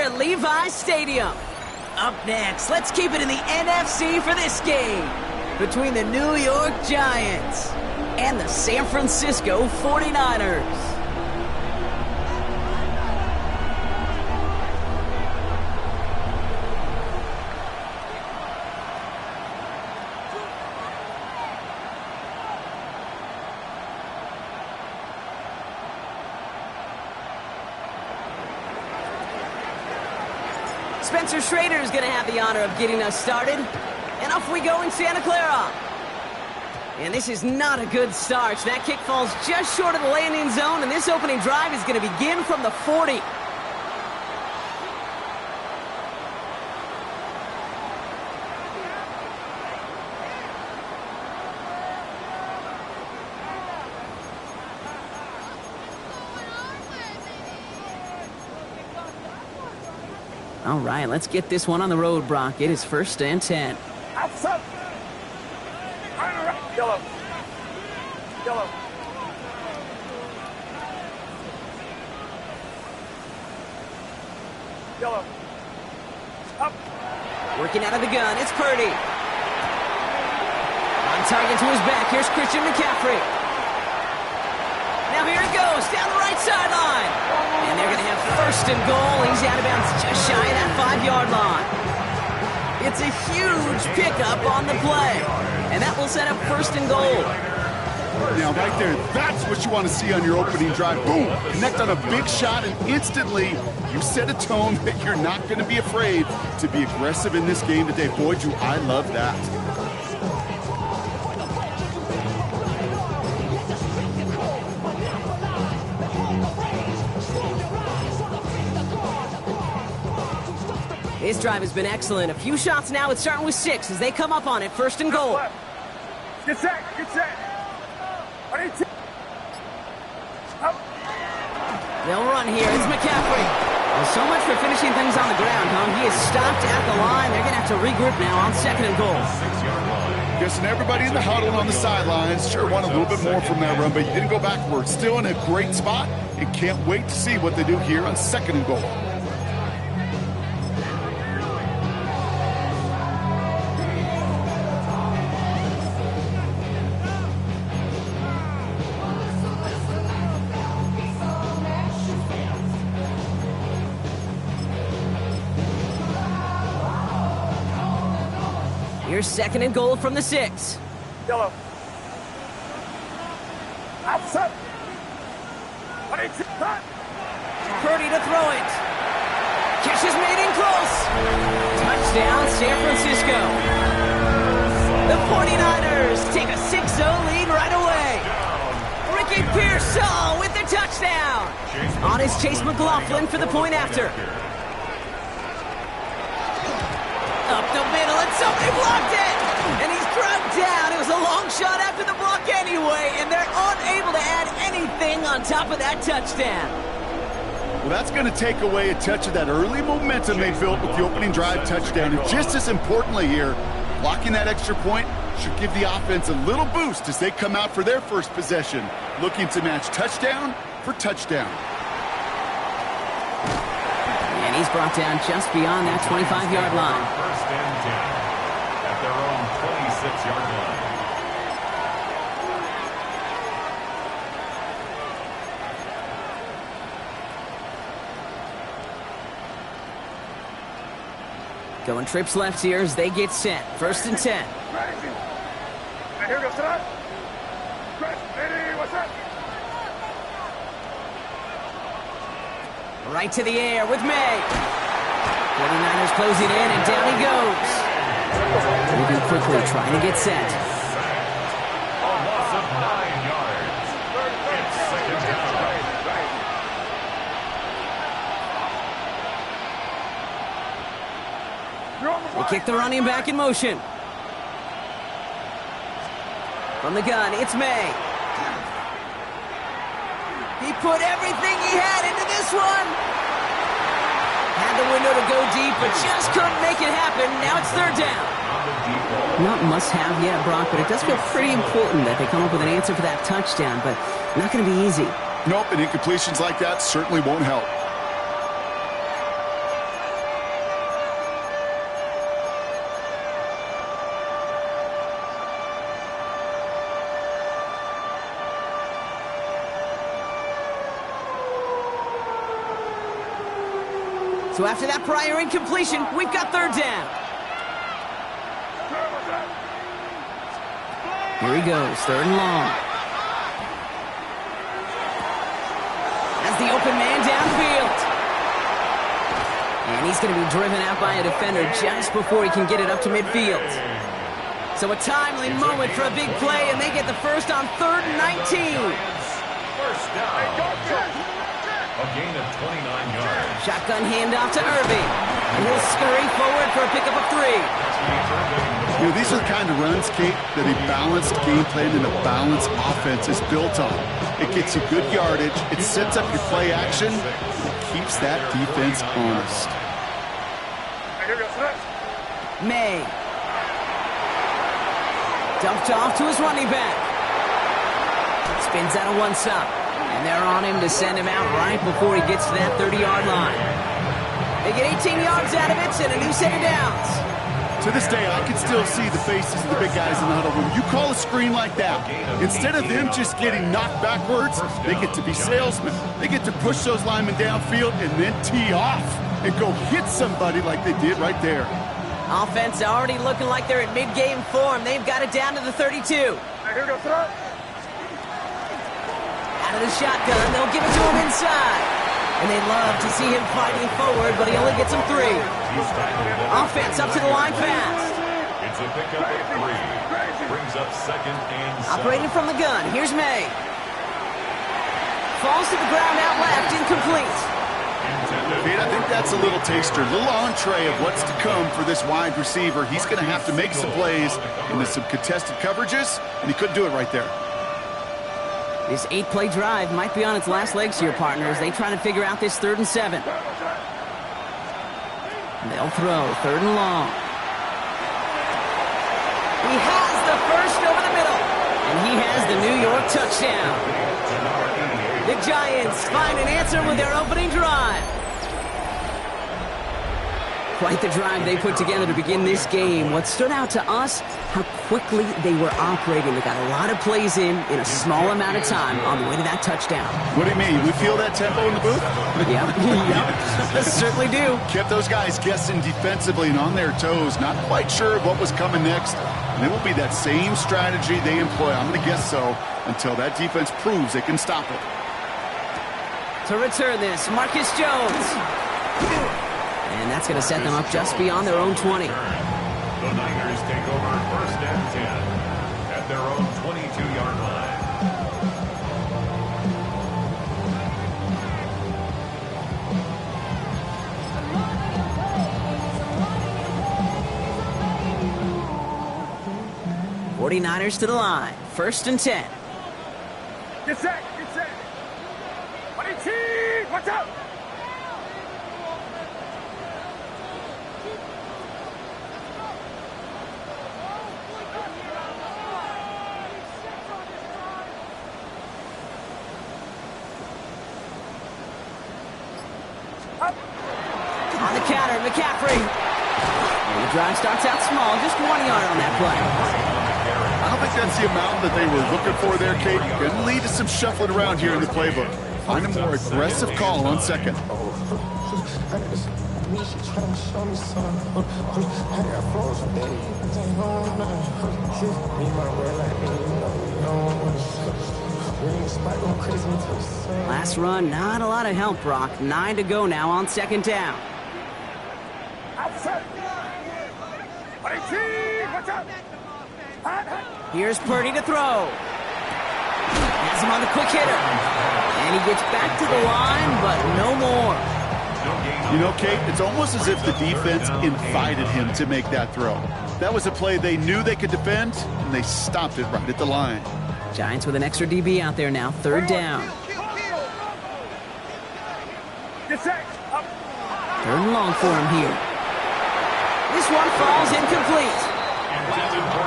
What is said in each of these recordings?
at Levi's Stadium. Up next, let's keep it in the NFC for this game between the New York Giants and the San Francisco 49ers. Spencer Schrader is going to have the honor of getting us started. And off we go in Santa Clara. And this is not a good start. That kick falls just short of the landing zone, and this opening drive is going to begin from the 40. All right, let's get this one on the road, Brock. It is 1st and 10. Outside. Yellow. Yellow. Yellow. Up. Working out of the gun, it's Purdy. On target to his back, here's Christian McCaffrey. Now here it goes, down the right sideline. And they're going to have 1st and goal. He's out of bounds just shy of that 5-yard line. It's a huge pickup on the play. And that will set up 1st and goal. Now, right there, that's what you want to see on your opening drive. Boom! Connect on a big shot, and instantly you set a tone that you're not going to be afraid to be aggressive in this game today. Boy, do I love that. This drive has been excellent. A few shots now. It's starting with 6 as they come up on it. 1st and goal. Get set. Get set. They'll run here. It's McCaffrey. Well, so much for finishing things on the ground, huh? He is stopped at the line. They're going to have to regroup now on 2nd and goal. Guessing everybody in the huddle on the sidelines sure want a little bit more from that run, but you didn't go backwards. Still in a great spot, and can't wait to see what they do here on 2nd and goal. Here's 2nd and goal from the 6. Yellow. Outside. Purdy to throw it. Catch is made in close. Touchdown, San Francisco. The 49ers take a 6-0 lead right away. Ricky Pearsall with the touchdown. On is Chase McLaughlin for the point after. Up the middle, and somebody blocked it! And he's dropped down. It was a long shot after the block anyway, and they're unable to add anything on top of that touchdown. Well, that's going to take away a touch of that early momentum they built with the opening drive touchdown. And just as importantly here, blocking that extra point should give the offense a little boost as they come out for their first possession, looking to match touchdown for touchdown. And he's brought down just beyond that 25-yard line. 1st and 10 at their own 26-yard line. Going trips left here as they get set. 1st and 10. Here goes tonight. What's up? Right to the air with May. 49ers closing in, and down he goes. Moving quickly, trying to get set. A loss of 9 yards. It's 2nd down. They kick the running back in motion. From the gun, it's May. He put everything he had into this one. Had the window to go deep, but just couldn't make it happen. Now it's 3rd down. Not must-have yet, Brock, but it does feel pretty important that they come up with an answer for that touchdown, but not going to be easy. Nope, and incompletions like that certainly won't help. So after that prior incompletion, we've got third down. Here he goes, third and long. As the open man downfield. And he's going to be driven out by a defender just before he can get it up to midfield. So a timely moment for a big play, and they get the first on 3rd and 19. First down. A gain of 29 yards. Shotgun handoff to Irving. And he'll scurry forward for a pickup of 3. You know, these are the kind of runs, Kate, that a balanced game plan and a balanced offense is built on. It gets you good yardage, it sets up your play action, it keeps that defense honest. May. Dumped off to his running back. Spins out of one stop. And they're on him to send him out right before he gets to that 30-yard line. They get 18 yards out of it and a new set of downs. To this day, I can still see the faces of the big guys in the huddle. When you call a screen like that, instead of them just getting knocked backwards, they get to be salesmen. They get to push those linemen downfield and then tee off and go hit somebody like they did right there. Offense already looking like they're in mid-game form. They've got it down to the 32. Here we go, throw. Out of the shotgun, they'll give it to him inside. And they love to see him fighting forward, but he only gets him 3. Offense up to the line fast. It's a pickup of 3. Brings up 2nd and 7. Operating from the gun, here's May. Falls to the ground out left, incomplete. Pete, I think that's a little taster, a little entree of what's to come for this wide receiver. He's going to have to make some plays into some contested coverages, and he couldn't do it right there. This 8-play drive might be on its last legs here, partners. They try to figure out this 3rd and 7. They'll throw 3rd and long. He has the first over the middle, and he has the New York touchdown. The Giants find an answer with their opening drive. Quite the drive they put together to begin this game. What stood out to us, how quickly they were operating. They got a lot of plays in a small amount of time on the way to that touchdown. What do you mean? We feel that tempo in the booth? Yep. Certainly do. Kept those guys guessing defensively and on their toes, not quite sure of what was coming next. And it will be that same strategy they employ, I'm going to guess so, until that defense proves they can stop it. To return this, Marcus Jones. And that's going to set them up just beyond their own 20. The Niners take over 1st and 10 at their own 22-yard line. '49ers to the line, 1st and 10. Get set, get set. 18, watch out. On the counter, McCaffrey. And the drive starts out small, just 1 yard on that play. I don't think that's the amount that they were looking for there, Kate. Going to lead to some shuffling around here in the playbook. Find a more aggressive call on 2nd. Last run, not a lot of help, Brock. 9 to go now on 2nd down. Outside. 18, watch out. Here's Purdy to throw. Has him on the quick hitter. And he gets back to the line, but no more. You know, Kate, it's almost as if the defense invited him to make that throw. That was a play they knew they could defend, and they stopped it right at the line. Giants with an extra DB out there now, 3rd down. Get set. Up. 3rd and long for him here. This one falls incomplete.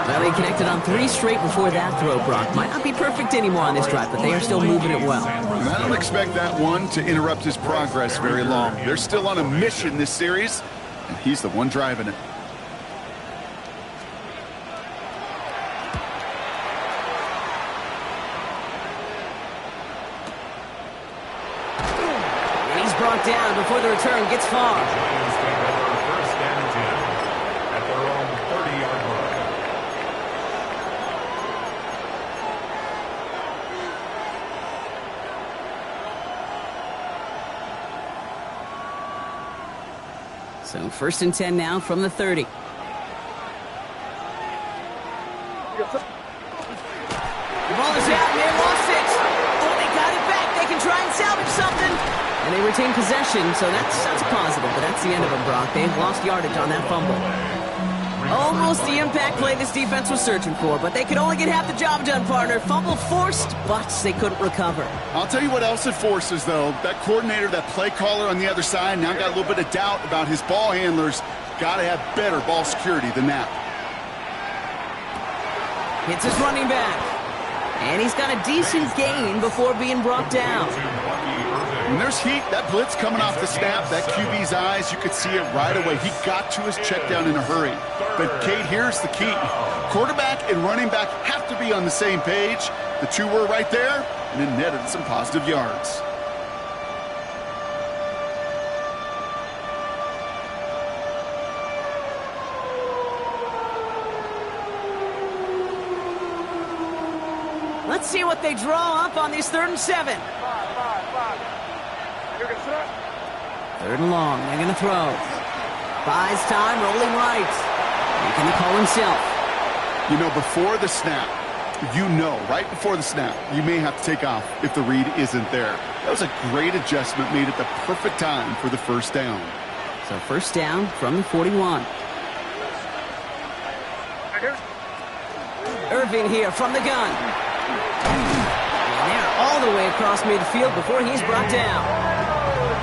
Well, they connected on 3 straight before that throw, Brock. Might not be perfect anymore on this drive, but they are still moving it well. And I don't expect that one to interrupt his progress very long. They're still on a mission this series, and he's the one driving it. it down before the return gets far. Giants take over first and 10 at their own 30-yard line. So first and 10 now from the 30. The ball is out and they lost it. Oh, they got it back. They can try and salvage something. And they retain possession, so that's a positive. But that's the end of them, Brock. They've lost yardage on that fumble. Almost the impact play this defense was searching for, but they could only get half the job done, partner. Fumble forced, but they couldn't recover. I'll tell you what else it forces, though. That coordinator, that play caller on the other side, now got a little bit of doubt about his ball handlers. Got to have better ball security than that. Hits his running back. And he's got a decent gain before being brought down. When there's heat, that blitz coming off the snap, that QB's eyes, you could see it right away. He got to his check down in a hurry. But, Kate, here's the key. Quarterback and running back have to be on the same page. The two were right there, and it netted some positive yards. Let's see what they draw up on these 3rd and 7. Third and long. They're going to throw. Buys time, rolling right. Making the call himself. You know, before the snap, right before the snap, you may have to take off if the read isn't there. That was a great adjustment made at the perfect time for the first down. So first down from the 41. Irving here from the gun. And they're all the way across midfield before he's brought down.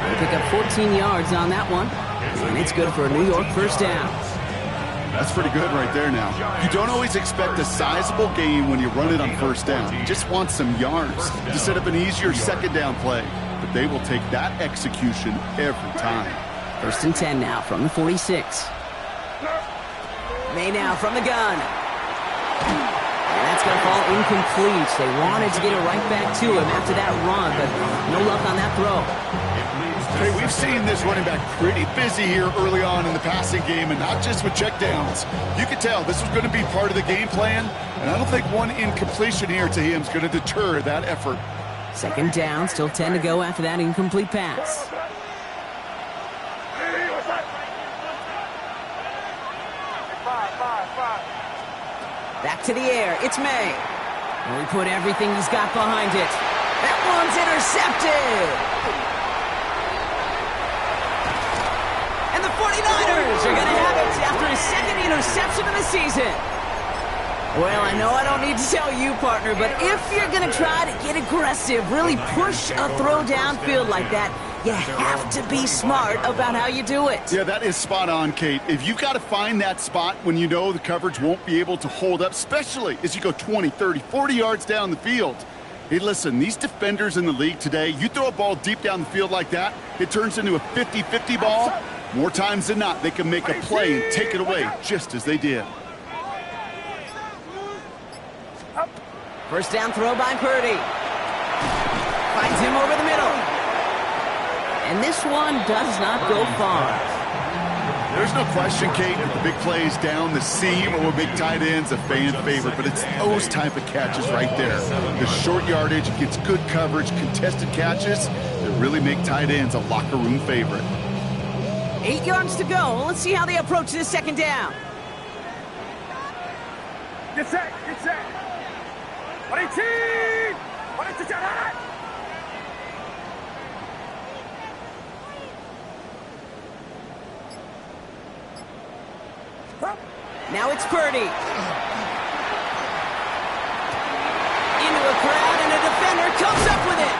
They pick up 14 yards on that one. And it's good for a New York first down. That's pretty good right there now. You don't always expect a sizable gain when you run it on first down. You just want some yards to set up an easier second down play. But they will take that execution every time. First and 10 now from the 46. May now from the gun. And that's going to fall incomplete. They wanted to get it right back to him after that run, but no luck on that throw. Hey, we've seen this running back pretty busy here early on in the passing game, and not just with checkdowns. You could tell this was going to be part of the game plan, and I don't think one incompletion here to him is going to deter that effort. Second down, still 10 to go after that incomplete pass. Back to the air, it's May. And we put everything he's got behind it. That one's intercepted! And the 49ers are going to have it after his second interception of the season. Well, I know I don't need to tell you, partner, but if you're going to try to get aggressive, really push a throw downfield like that, you have to be smart about how you do it. Yeah, that is spot on, Kate. If you've got to find that spot when you know the coverage won't be able to hold up, especially as you go 20, 30, 40 yards down the field. Hey, listen, these defenders in the league today, you throw a ball deep down the field like that, it turns into a 50-50 ball. More times than not, they can make a play and take it away just as they did. First down throw by Purdy. Finds him over the middle. And this one does not go far. There's no question, Kate, that the big plays down the seam or big tight ends a fan favorite, but it's those type of catches right there. The short yardage gets good coverage, contested catches that really make tight ends a locker room favorite. 8 yards to go. Let's see how they approach this second down. Get set, get set. 18! 22! Now it's Purdy. Into a crowd, and a defender comes up with it.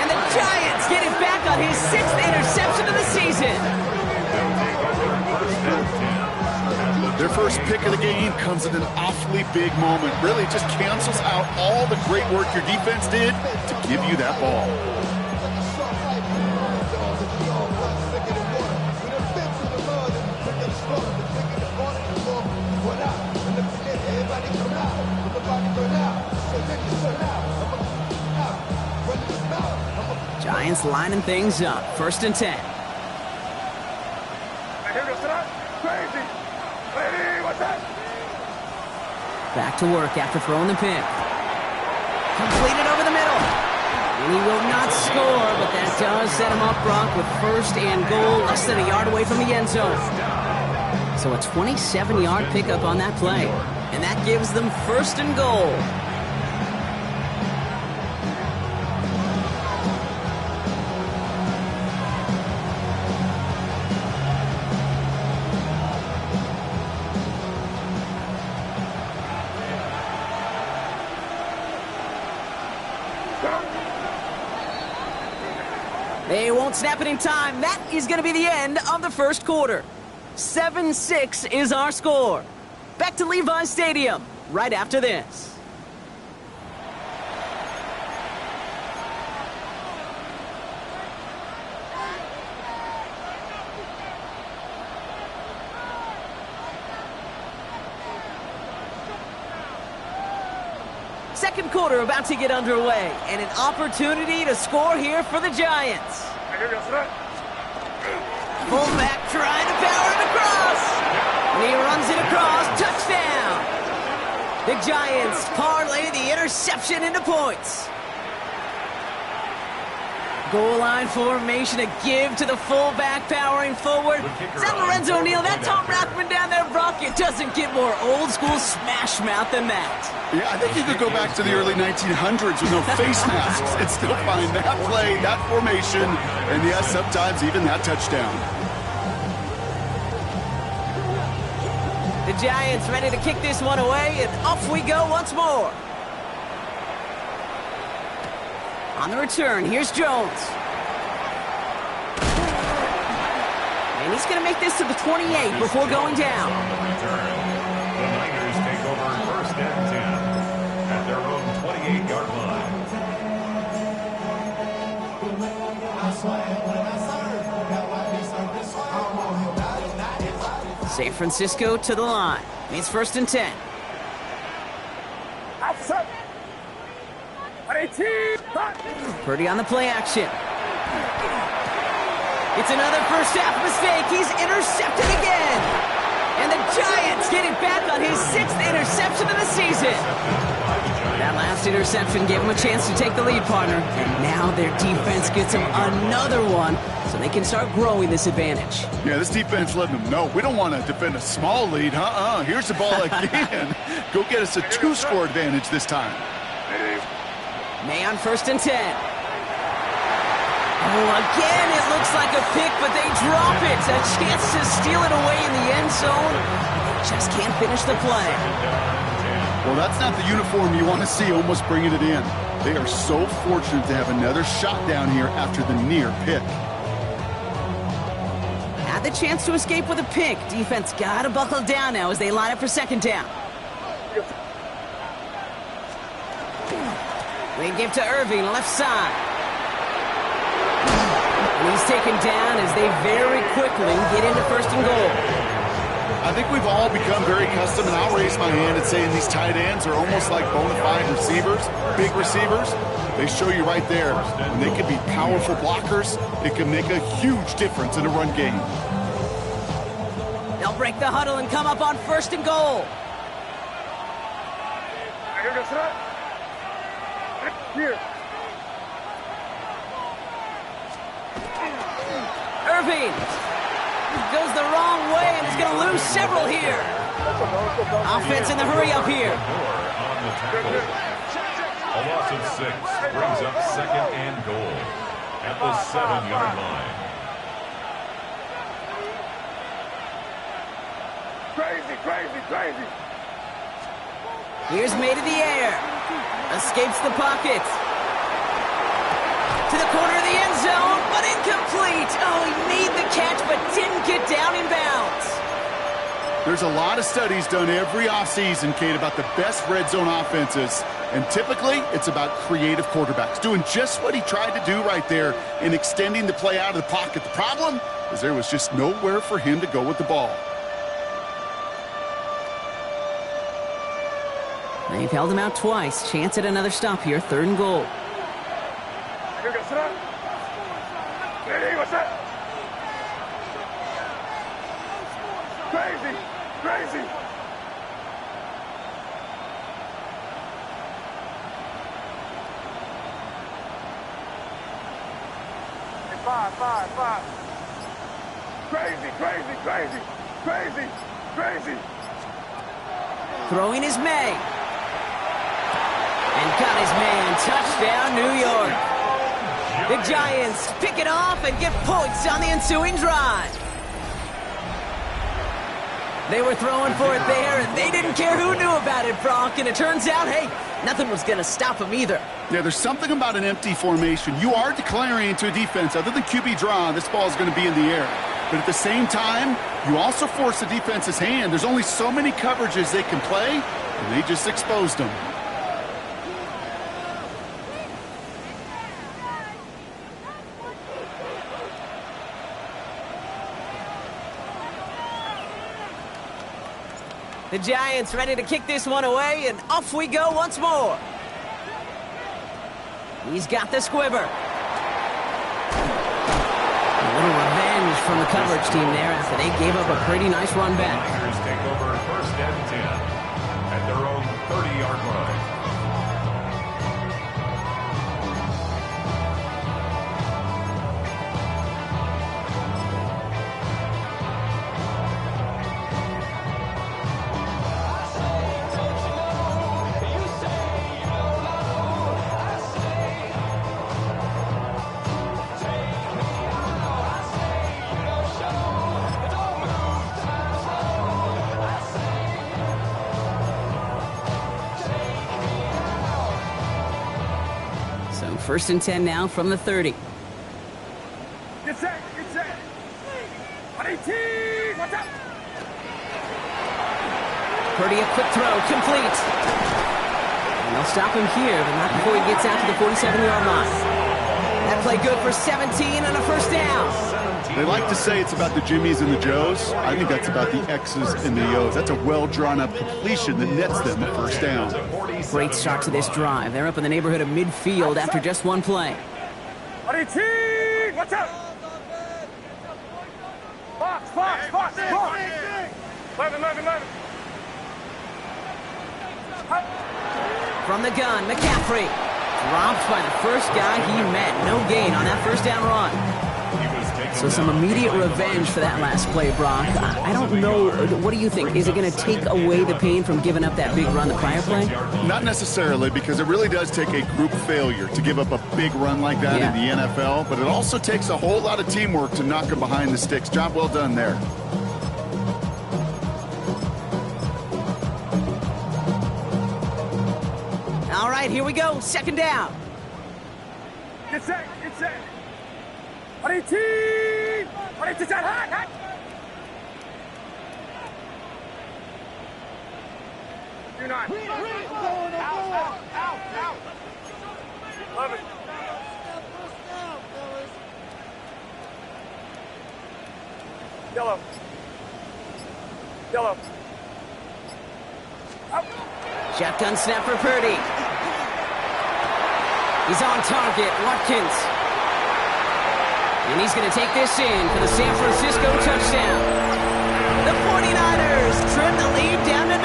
And the Giants get it back on his 6th interception of the season. Their first pick of the game comes at an awfully big moment. Really just cancels out all the great work your defense did to give you that ball. Giants Giants lining things up. 1st and 10. Here goes tonight. Crazy. Lady, what's that? Back to work after throwing the pick. Completed over the middle. And he will not score, but that does set him up, Brock, with 1st and goal, less than a yard away from the end zone. So a 27-yard pickup on that play. And that gives them 1st and goal. They won't snap it in time. That is going to be the end of the 1st quarter. 7-6 is our score. Back to Levi's Stadium right after this. Second quarter about to get underway, and an opportunity to score here for the Giants. Here goes tonight. Fullback trying to power it across. And he runs it across. Touchdown. The Giants parlay the interception into points. Goal line formation, a give to the fullback powering forward. Is that Lorenzo Neal? That Tom Rathman down there, Brock? It doesn't get more old school smash mouth than that. Yeah, I think you could go back to the early 1900s with no face masks and still find that play, that formation, and yes, sometimes even that touchdown. The Giants ready to kick this one away, and off we go once more. On the return, here's Jones. And he's going to make this to the 28 before going down. On the return, the Niners take over 1st and 10 at their own 28-yard line. San Francisco to the line. It's 1st and 10. Outside. 18. Purdy on the play action. It's another first half mistake. He's intercepted again. And the Giants get it back on his 6th interception of the season. That last interception gave him a chance to take the lead, partner. And now their defense gets him another one so they can start growing this advantage. Yeah, this defense letting them know we don't want to defend a small lead. Here's the ball again. Go get us a 2-score advantage this time. May on 1st and 10. Oh, again, it looks like a pick, but they drop it. A chance to steal it away in the end zone. Just can't finish the play. Well, that's not the uniform you want to see almost bringing it in. They are so fortunate to have another shot down here after the near pick. Had the chance to escape with a pick. Defense got to buckle down now as they line up for 2nd down. They give to Irving, left side. And he's taken down as they very quickly get into 1st and goal. I think we've all become very accustomed, and I'll raise my hand and saying these tight ends are almost like bona fide receivers, big receivers. They show you right there, when they can be powerful blockers, it can make a huge difference in a run game. They'll break the huddle and come up on 1st and goal. Here goes tonight. Here. Irving goes the wrong way and is going to lose several here. Offense in the hurry up here. A loss of 6 brings up 2nd and goal at the 7-yard line. Crazy, crazy, crazy. Here's made in the air. Escapes the pocket. To the corner of the end zone, but incomplete. Oh, he made the catch, but didn't get down in bounds. There's a lot of studies done every offseason, Kate, about the best red zone offenses. And typically, it's about creative quarterbacks doing just what he tried to do right there in extending the play out of the pocket. The problem is there was just nowhere for him to go with the ball. They've held him out twice. Chance at another stop here. 3rd and goal. Here goes tonight. Hey, what's that? Crazy, crazy. Five. Crazy, crazy, crazy, crazy, crazy. Throwing is May. And got his man. Touchdown, New York. The Giants pick it off and get points on the ensuing drive. They were throwing for it there, and they didn't care who knew about it, Bronk. And it turns out, hey, nothing was going to stop them either. Yeah, there's something about an empty formation. You are declaring into a defense. Other than QB draw, this ball is going to be in the air. But at the same time, you also force the defense's hand. There's only so many coverages they can play, and they just exposed them. The Giants ready to kick this one away, and off we go once more. He's got the squibber. A little revenge from the coverage team there after they gave up a pretty nice run back. Niners take over first and 10 at their own 30-yard line. First and 10 now from the 30. Get set. 18, what's up? Purdy, a quick throw, complete. And they'll stop him here, but not before he gets out to the 47-yard line. That play good for 17 and a first down. They like to say it's about the Jimmies and the Joes. I think that's about the X's and the O's. That's a well-drawn-up completion that nets them a first down. Great start to this drive. They're up in the neighborhood of midfield after just one play. 18, what's up? Fox. 11. From the gun, McCaffrey. Dropped by the first guy he met. No gain on that first down run. So some immediate revenge for that last play, Brock. I don't know. What do you think? Is it going to take away the pain from giving up that big run the prior play? Not necessarily, because it really does take a group failure to give up a big run like that in the NFL. But it also takes a whole lot of teamwork to knock him behind the sticks. Job well done there. All right, here we go. Second down. Get set. 18, hot. Do not. Out. Love it. Yellow. Out. Shotgun snap for Purdy. He's on target. Watkins. And he's going to take this in for the San Francisco touchdown. The 49ers trim the lead down to 9.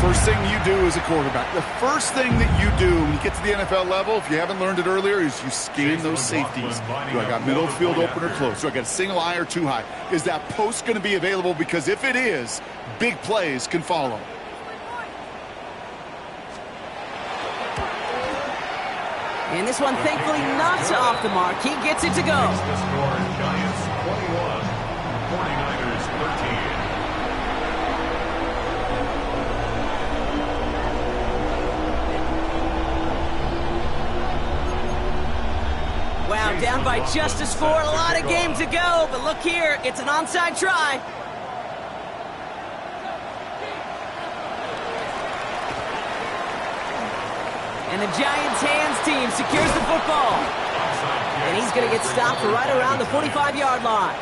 First thing you do as a quarterback, the first thing that you do when you get to the NFL level, if you haven't learned it earlier, is you scan those safeties. Do I got middle field open or close? Do I got a single eye or too high? Is that post going to be available? Because if it is, big plays can follow. And this one, thankfully, not off the mark. He gets it to go. The score, Giants 21, 49ers 13. Wow, down by just a score. A lot of game to go. But look here, it's an onside try. And the Giants' hands team secures the football. And he's going to get stopped right around the 45-yard line.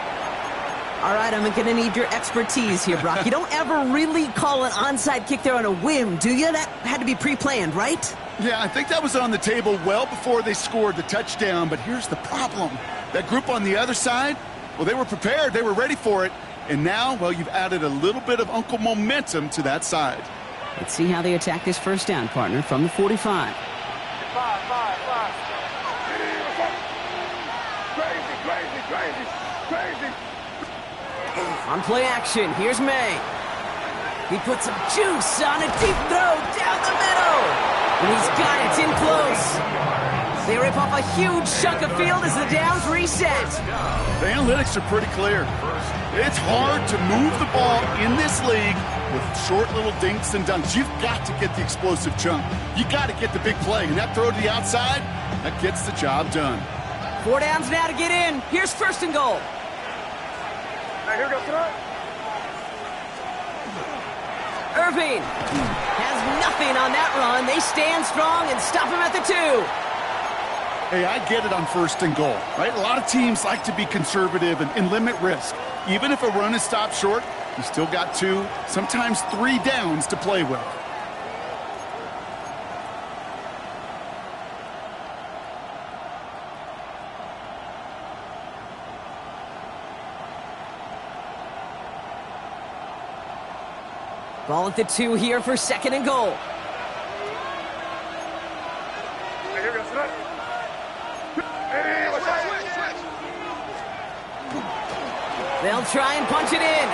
All right, I'm going to need your expertise here, Brock. You don't ever really call an onside kick there on a whim, do you? That had to be pre-planned, right? Yeah, I think that was on the table well before they scored the touchdown, but here's the problem. That group on the other side, well, they were prepared, they were ready for it, and now, well, you've added a little bit of Uncle momentum to that side. Let's see how they attack this first down, partner, from the 45. Crazy. On play action, here's May. He puts some juice on a deep throw down the middle. And he's got it in close. They rip off a huge chunk of field as the downs reset. The analytics are pretty clear. It's hard to move the ball in this league with short little dinks and dunks. You've got to get the explosive chunk. You got to get the big play. And that throw to the outside, that gets the job done. 4 downs now to get in. Here's first and goal. Now here goes tonight. Irving has nothing on that run. They stand strong and stop him at the 2. Hey, I get it on first and goal, right? A lot of teams like to be conservative and limit risk. Even if a run is stopped short, you still got 2, sometimes 3 downs to play with. Ball at the 2 here for second and goal. Now here goes tonight. Hey, watch out. They'll try and punch it in.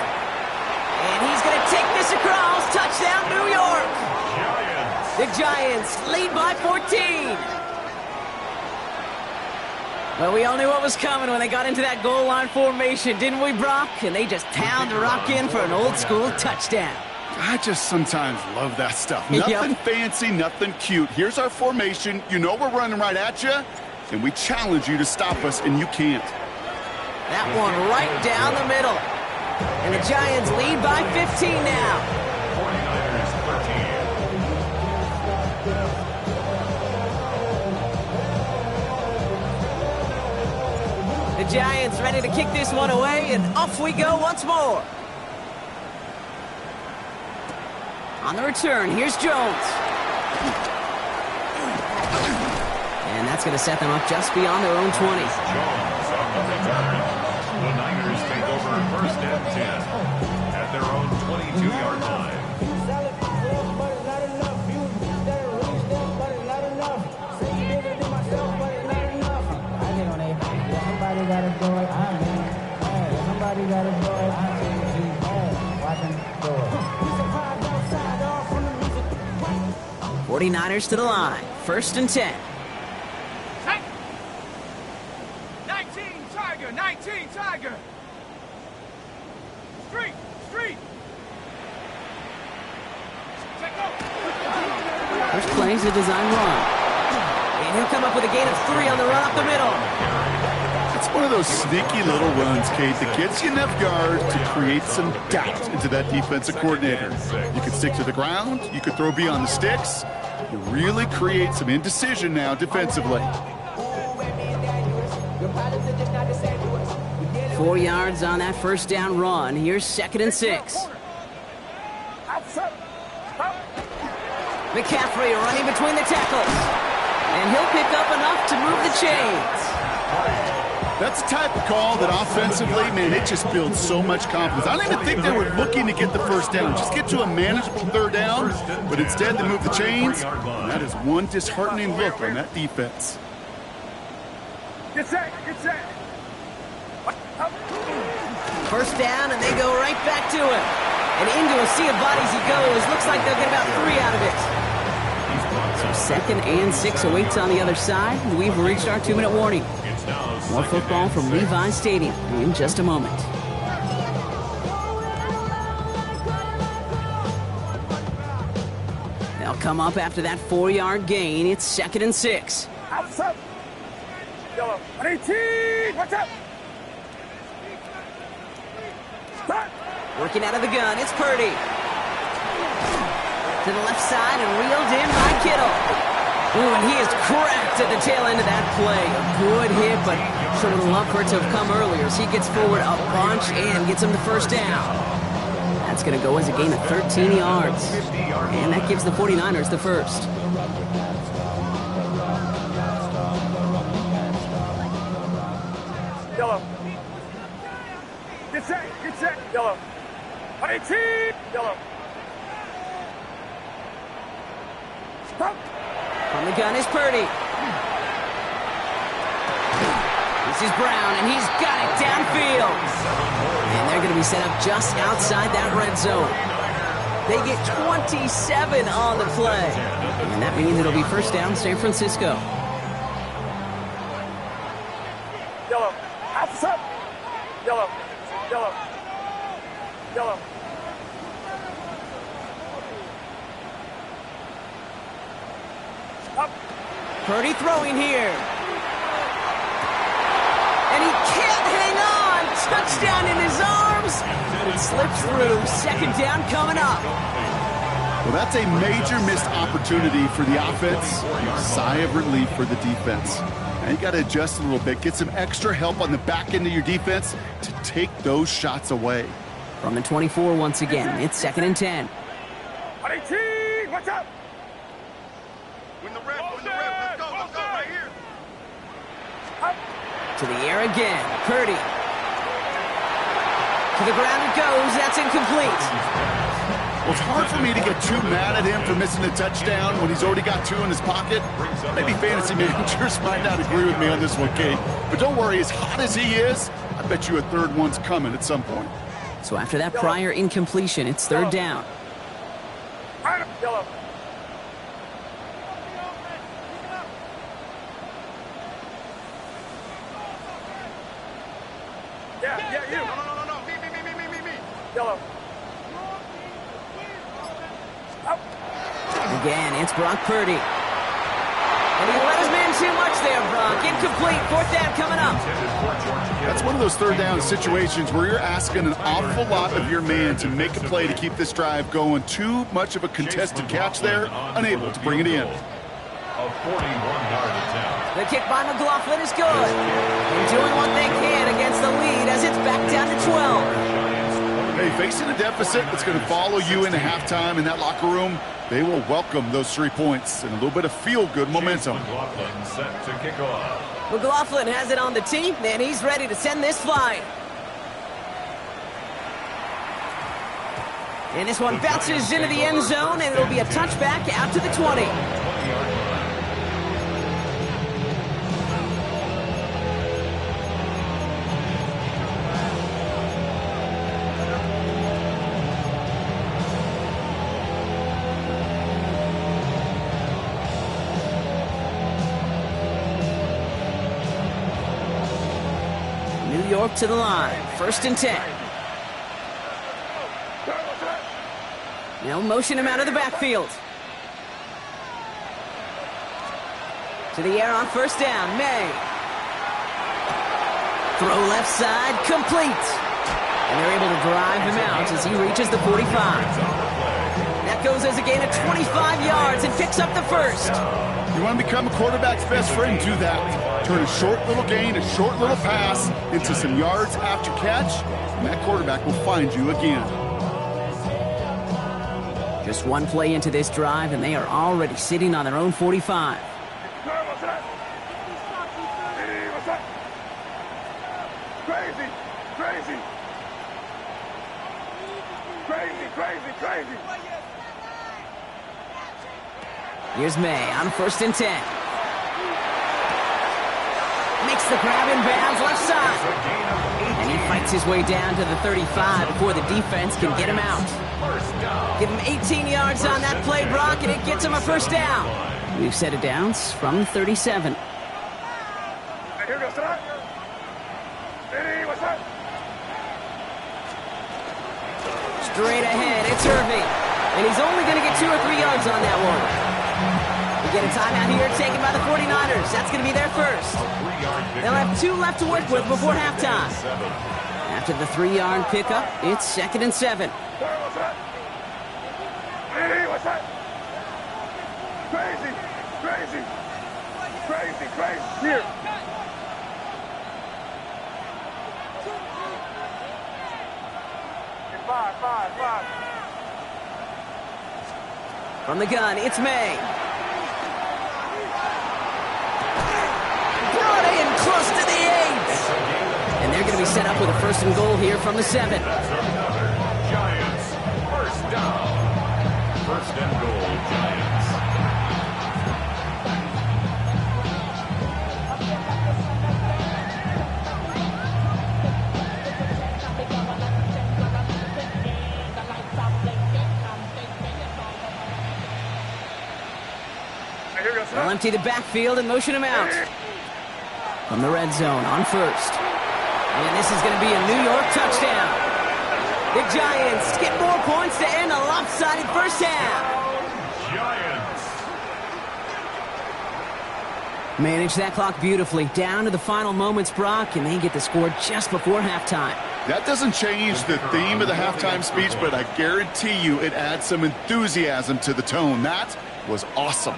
And he's going to take this across. Touchdown, New York. Giants. The Giants lead by 14. Well, we all knew what was coming when they got into that goal line formation, didn't we, Brock? And they just pound the rock in for an old-school touchdown. I just sometimes love that stuff. Yep. Nothing fancy, nothing cute. Here's our formation. You know we're running right at you, and we challenge you to stop us, and you can't. That one right down the middle. And the Giants lead by 15 now. 49ers 13. The Giants ready to kick this one away, and off we go once more. On the return, here's Jones. And that's going to set them up just beyond their own 20. Jones on the return. The Niners take over first and 10 at their own 22-yard line. Somebody got to do it. I'm in. Somebody got to do it. I'm in. Watching do it. 49ers to the line. First and 10. 19 Tiger, 19 Tiger. Street. First play is a design run. And he'll come up with a gain of 3 on the run up the middle. It's one of those sneaky little runs, Kate, that gets you enough yards to create some doubt into that defensive coordinator. You can stick to the ground. You can throw beyond the sticks. You really create some indecision now defensively. 4 yards on that first down run. Here's second and 6. McCaffrey running between the tackles. And he'll pick up enough to move the chains. That's the type of call that offensively, man, it just builds so much confidence. I don't even think they were looking to get the first down. Just get to a manageable third down, but instead they move the chains. And that is one disheartening look on that defense. Get set. First down, and they go right back to him. And into a sea of bodies he goes. Looks like they'll get about 3 out of it. So second and 6 awaits on the other side. We've reached our 2-minute warning. More football from Levi Stadium in just a moment. They'll come up after that 4-yard gain. It's second and 6. Outside. Yellow. 18. Watch out. Start. Working out of the gun, it's Purdy. To the left side and reeled in by Kittle. Ooh, and he is cracked at the tail end of that play. A good hit, but sure would love for it to have come earlier as he gets forward a bunch and gets him the first down. That's going to go as a gain of 13 yards. And that gives the 49ers the first. Yellow. Get set. Yellow. 18. Yellow. Stop. From the gun is Purdy. This is Brown, and he's got it downfield. And they're going to be set up just outside that red zone. They get 27 on the play. And that means it'll be first down, San Francisco. Yellow. Outside. Yellow. Up. Purdy throwing here. And he can't hang on. Touchdown in his arms. It slips through. Second down coming up. Well, that's a major missed opportunity for the offense. Sigh of relief for the defense. Now you got to adjust a little bit. Get some extra help on the back end of your defense to take those shots away. From the 24 once again. It's 2nd and 10. 18. Watch out. Win the rep. Let's go right here. Up. To the air again. Purdy. To the ground it goes. That's incomplete. Well, it's hard for me to get too mad at him for missing a touchdown when he's already got 2 in his pocket. Maybe fantasy managers might not agree with me on this one, Kate. But don't worry, as hot as he is, I bet you a third one's coming at some point. So after that prior incompletion, it's 3rd down. Yellow. Yeah, you. No. Me. Yellow. Up. Again, it's Brock Purdy. And he let his man too much there, Brock. Incomplete. 4th down coming up. That's one of those 3rd down situations where you're asking an awful lot of your man to make a play to keep this drive going. Too much of a contested catch there, unable to bring it in. A 41-yard attempt. The kick by McLaughlin is good. And doing what they can against the lead as it's back down to 12. Hey, facing a deficit that's going to follow you into halftime in that locker room, they will welcome those 3 points and a little bit of feel-good momentum. McLaughlin set to kick off. McLaughlin has it on the tee, and he's ready to send this flying. And this one bounces into the end zone, and it'll be a touchback out to the 20. 20-yard line. New York to the line. 1st and 10. They'll motion him out of the backfield. To the air on 1st down. May. Throw left side. Complete. And they're able to drive him out as he reaches the 45. That goes as a gain of 25 yards and picks up the 1st. You want to become a quarterback's best friend, do that. Turn a short little gain, a short little pass into some yards after catch, and that quarterback will find you again. Just one play into this drive, and they are already sitting on their own 45. What's that? Crazy. Here's May on 1st and 10. Makes the grab in bounds left side. And he fights his way down to the 35 before the defense can get him out. Give him 18 yards on that play, Brock, and it gets him a 1st down. We've set it downs from 37. Here goes that. What's that? Straight ahead, it's Irving. And he's only going to get 2 or 3 yards on that one. We get a timeout here taken by the 49ers. That's going to be their first. They'll have 2 left to work with before halftime. After the 3-yard pickup, it's 2nd and 7. What's that? What's that? Crazy. Here. Five. From the gun, it's May. Brought in close to the 8. they're going to be set up with a 1st and goal here from the 7. That's another Giants first down. 1st and goal, Giants. They'll empty the backfield and motion him out. From the red zone on 1st. And this is going to be a New York touchdown. The Giants get more points to end a lopsided first half. Giants. Manage that clock beautifully. Down to the final moments, Brock, and they get the score just before halftime. That doesn't change the theme of the halftime speech, but I guarantee you it adds some enthusiasm to the tone. That was awesome.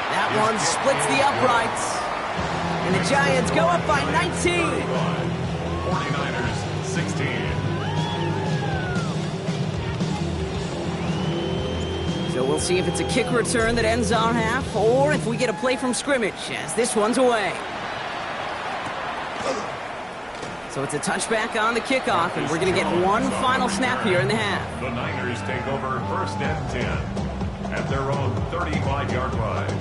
That one splits the uprights. And the Giants go up by 19. 49ers 16. So we'll see if it's a kick return that ends our half, or if we get a play from scrimmage, as this one's away. So it's a touchback on the kickoff, and we're going to get one final snap here in the half. The Niners take over 1st and 10 at their own 35-yard line.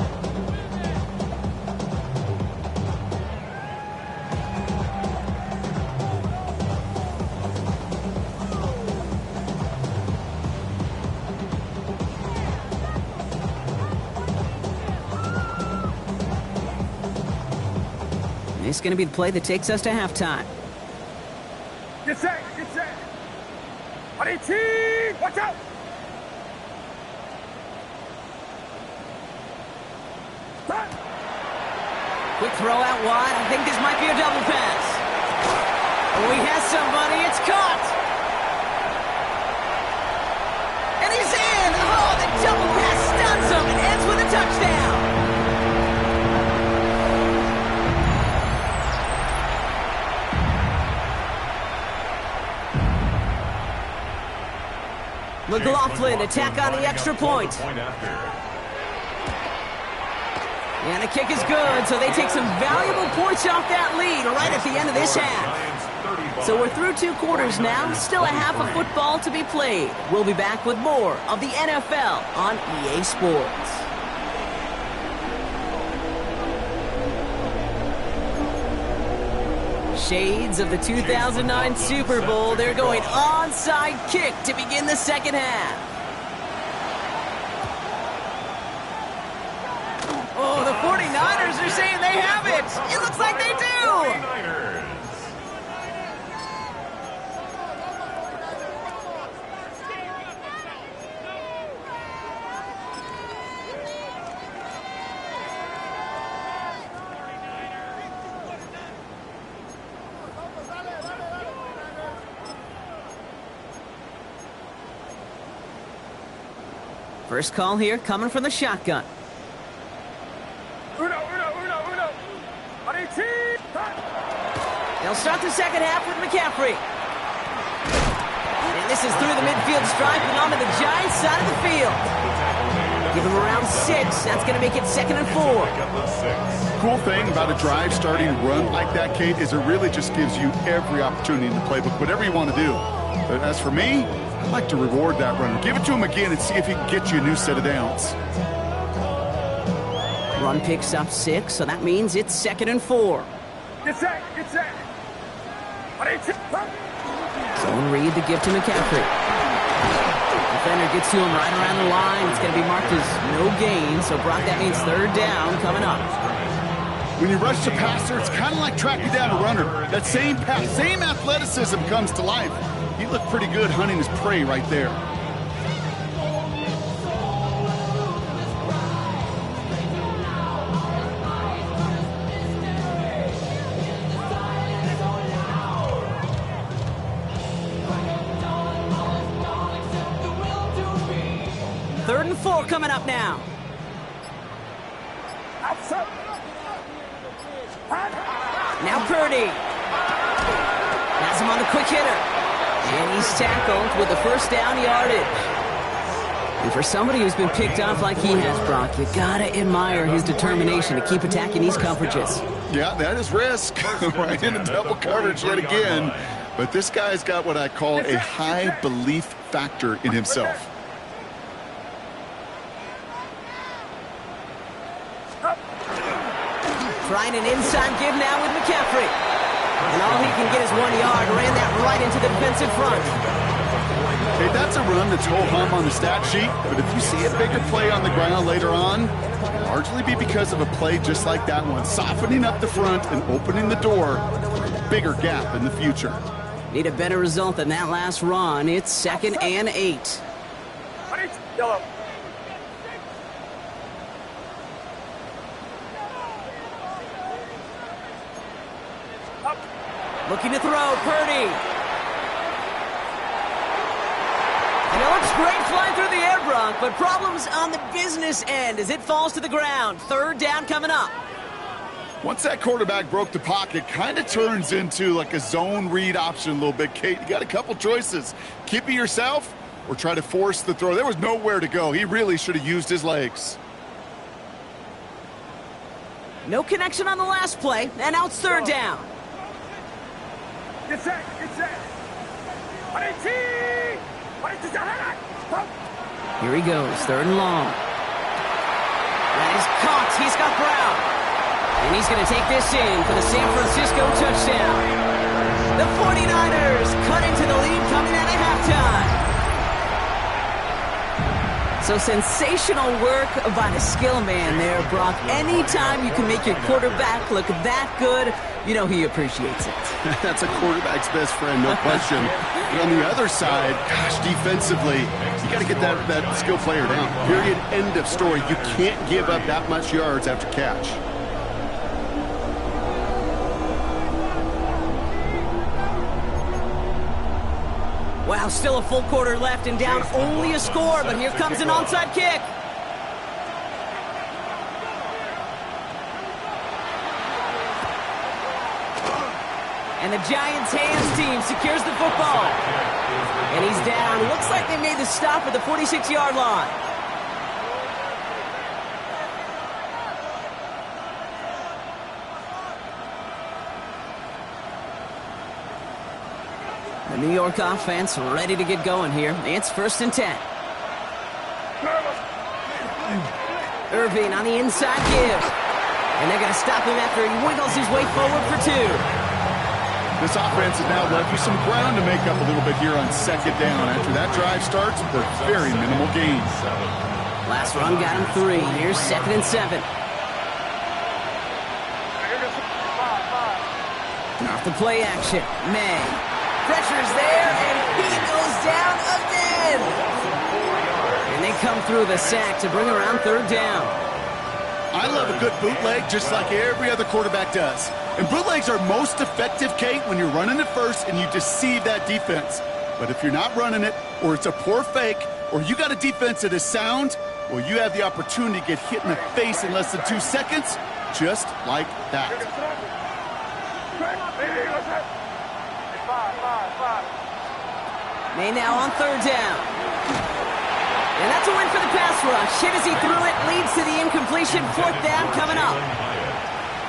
This is going to be the play that takes us to halftime. Get set, get set. On 18, watch out. Stop. Quick throw out wide. I think this might be a double pass. Oh, he has somebody. It's caught. And he's in. Oh, the double pass stuns him and ends with a touchdown. McLaughlin attack on the extra point. And the kick is good, so they take some valuable points off that lead right at the end of this half. So we're through 2 quarters now, still a half of football to be played. We'll be back with more of the NFL on EA Sports. Shades of the 2009 Super Bowl. They're going onside kick to begin the second half. Oh, the 49ers are saying they have it. It looks like they do. First call here coming from the shotgun. Uno. On 18. They'll start the second half with McCaffrey. And this is through the midfield stripe and onto the Giants side of the field. Give him around 6. That's going to make it 2nd and 4. Cool thing about a drive starting to run like that, Kate, is it really just gives you every opportunity in the playbook, whatever you want to do. But as for me, I'd like to reward that runner. Give it to him again and see if he can get you a new set of downs. Run picks up 6, so that means it's 2nd and 4. Get set. On 18. Zone read to give to McCaffrey. Defender gets to him right around the line. It's going to be marked as no gain, so Brock, that means 3rd down coming up. When you rush the passer, it's kind of like tracking down a runner. That same pass, same athleticism comes to life. He looked pretty good hunting his prey right there. Third and 4 coming up now. Now Purdy. Has him on the quick hitter. And he's tackled with the first down yardage. And for somebody who's been picked off like he has, Brock, you gotta admire his determination to keep attacking these coverages. Yeah, that is risk. Right into double coverage yet again. But this guy's got what I call a high belief factor in himself. Trying an inside give now with McCaffrey. And all he can get is 1 yard. Ran that right into the defensive front. Hey, that's a run that's ho-hum on the stat sheet, but if you see a bigger play on the ground later on, it'll largely be because of a play just like that one, softening up the front and opening the door for a bigger gap in the future. Need a better result than that last run. It's 2nd and 8. Yellow. Looking to throw, Purdy. And it looks great flying through the air, Brock, but problems on the business end as it falls to the ground. 3rd down coming up. Once that quarterback broke the pocket, kind of turns into like a zone read option a little bit, Kate. You got a couple choices. Keep it yourself or try to force the throw. There was nowhere to go. He really should have used his legs. No connection on the last play, and now it's 3rd down. Get set. Get set. Here he goes, 3rd and long. That is caught. He's got Brown. And he's going to take this in for the San Francisco touchdown. The 49ers cut into the lead coming out of halftime. So sensational work by the skill man there, Brock. Anytime you can make your quarterback look that good, you know he appreciates it. That's a quarterback's best friend, no question. But on the other side, gosh, defensively, you got to get that skill player down. Period, end of story. You can't give up that much yards after catch. Wow, still a full quarter left and down only a score, but here comes an onside kick. And the Giants' hands team secures the football. And he's down. Looks like they made the stop at the 46-yard line. The New York offense ready to get going here. It's 1st and 10. Irving on the inside give. And they're going to stop him after he wiggles his way forward for 2. This offense has now left you some ground to make up a little bit here on 2nd down. After that drive starts with a very minimal gain. Last run got him 3. Here's 2nd and 7. Off the play action. May. Pressure's there, and he goes down again. And they come through the sack to bring around 3rd down. I love a good bootleg just like every other quarterback does. And bootlegs are most effective, Kate, when you're running it first and you deceive that defense. But if you're not running it, or it's a poor fake, or you got a defense that is sound, well, you have the opportunity to get hit in the face in less than 2 seconds, just like that. May now on 3rd down. And that's a win for the pass rush. Hit as he threw it, leads to the incompletion. 4th down coming up.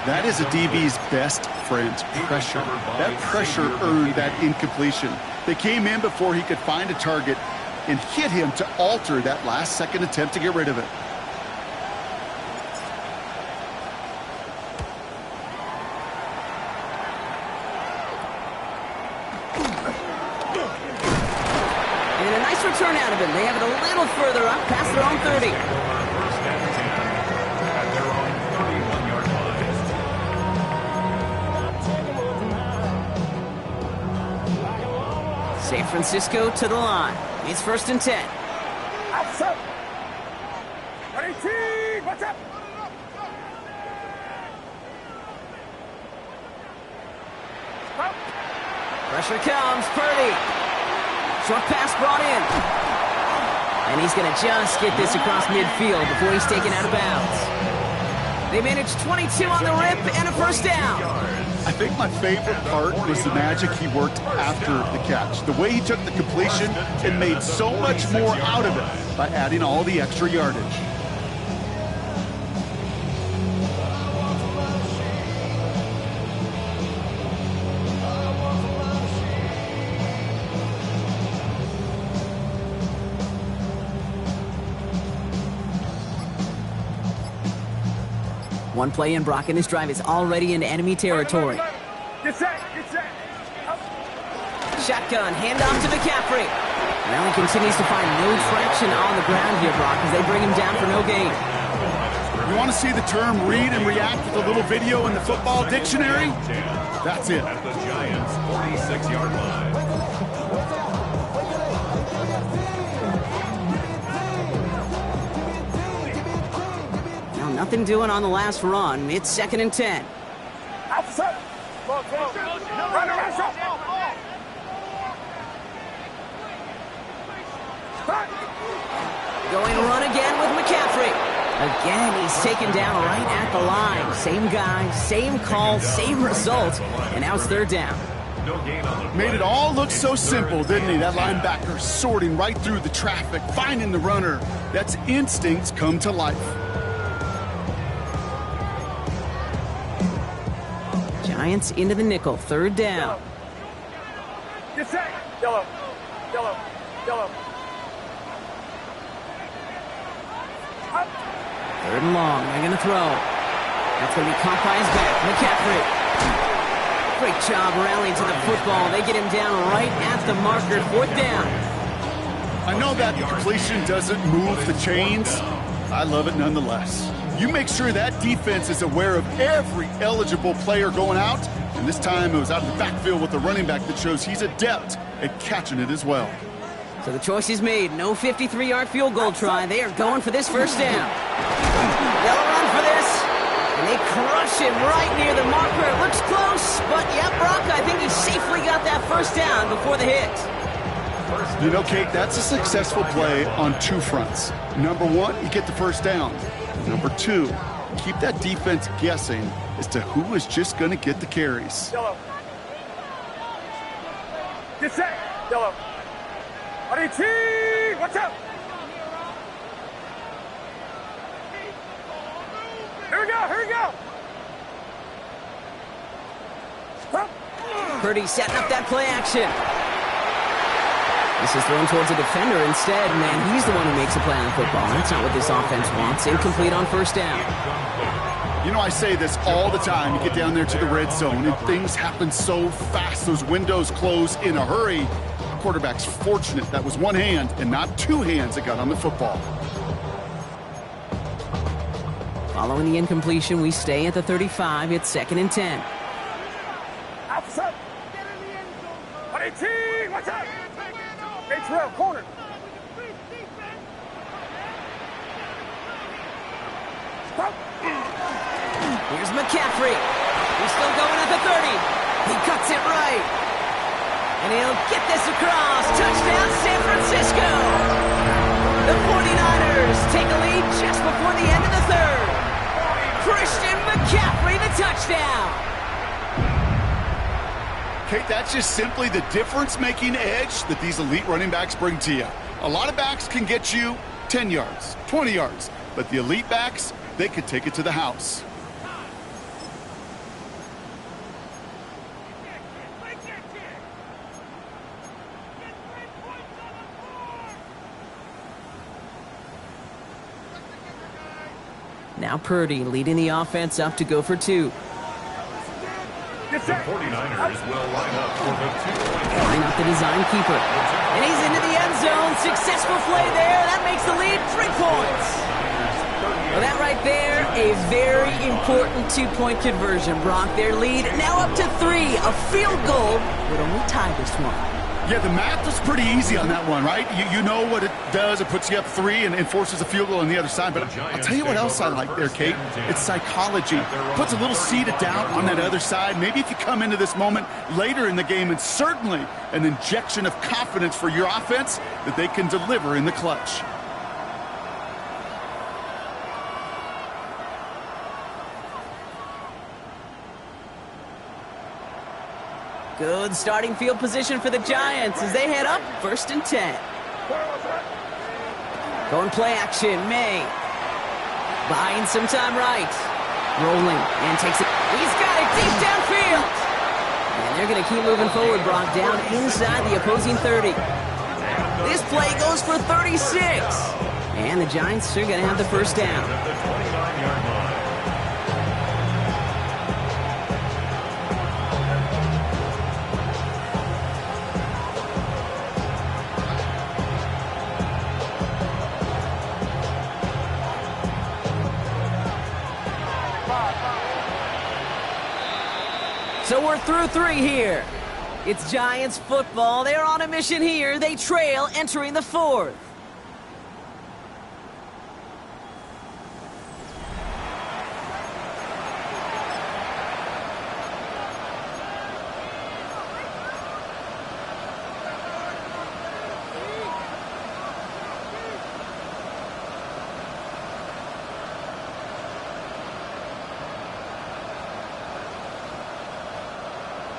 That is a DB's best friend, pressure. That pressure earned that incompletion. They came in before he could find a target and hit him to alter that last-second attempt to get rid of it. And a nice return out of him. They have it a little further up, past their own 30. At their own 31-yard line. San Francisco to the line. It's 1st and 10. Outside. 18. What's up? Pressure comes. Purdy. Short pass brought in. And he's going to just get this across midfield before he's taken out of bounds. They managed 22 on the rip and a first down. I think my favorite part was the magic he worked after the catch. The way he took the completion and made so much more out of it by adding all the extra yardage. One play in, Brock, and this drive is already into enemy territory. Get set, get set. Shotgun, handoff to McCaffrey. Now he continues to find no traction on the ground here, Brock, as they bring him down for no gain. You want to see the term read and react with a little video in the football dictionary? That's it. At the Giants' 46-yard line. Now nothing doing on the last run. It's 2nd and 10. Outside. Run around, shot. Going to run again with McCaffrey. Again, he's taken down right at the line. Same guy, same call, same result. And now it's 3rd down. No gain on the Made it all look so simple, didn't he? That linebacker sorting right through the traffic, finding the runner. That's instincts come to life. Giants into the nickel, 3rd down. Get set. Yellow. Yellow. Yellow. 3rd and long, they're going to throw. That's going to be caught by his back. McCaffrey. Great job rallying to the football. They get him down right at the marker, 4th down. I know that completion doesn't move the chains. I love it nonetheless. You make sure that defense is aware of every eligible player going out, and this time it was out of the backfield with the running back that shows he's adept at catching it as well. So the choice is made. No 53-yard field goal try. They are going for this 1st down. They'll run for this, and they crush him right near the marker. It looks close, but yeah, Brock, I think he safely got that 1st down before the hit. You know, Kate, that's a successful play on 2 fronts. Number 1, you get the 1st down. Number 2, keep that defense guessing as to who is just going to get the carries. Yellow. Get set. Yellow. RDT. Watch out. Here we go. Here we go. Purdy setting up that play action. This is thrown towards a defender instead. Man, he's the one who makes a play on the football. That's not what this offense wants. Incomplete on 1st down. You know, I say this all the time. You get down there to the red zone, and things happen so fast. Those windows close in a hurry. The quarterback's fortunate that was one hand and not 2 hands that got on the football. Following the incompletion, we stay at the 35. It's 2nd and 10. Outside. RDT. Watch out. H-Rail, corner. Here's McCaffrey. He's still going at the 30. He cuts it right. And he'll get this across. Touchdown, San Francisco. The 49ers take a lead just before the end of the 3rd. Christian McCaffrey, the touchdown. Kate, that's just simply the difference-making edge that these elite running backs bring to you. A lot of backs can get you 10 yards, 20 yards, but the elite backs, they could take it to the house. Now Purdy leading the offense up to go for 2. The 49ers will line up for the 2-point. Line up the design keeper. And he's into the end zone. Successful play there. That makes the lead 3 points. Well, that right there, a very important 2-point conversion, Brock. Their lead now up to 3. A field goal would only tie this one. Yeah, the math was pretty easy on that one, right? You know what it does. It puts you up 3 and forces a field goal on the other side. But I'll tell you what else I like there, Kate. It's psychology. Puts a little seed of doubt on that other side. Maybe if you come into this moment later in the game, and certainly an injection of confidence for your offense that they can deliver in the clutch. Good starting field position for the Giants as they head up 1st and 10. Going play action, May. Buying some time right. Rolling and takes it. He's got it deep downfield. And they're going to keep moving forward, Brock, down inside the opposing 30. This play goes for 36. And the Giants are going to have the first down. At the 29-yard line. So we're through 3 here. It's Giants football. They're on a mission here. They trail entering the 4th.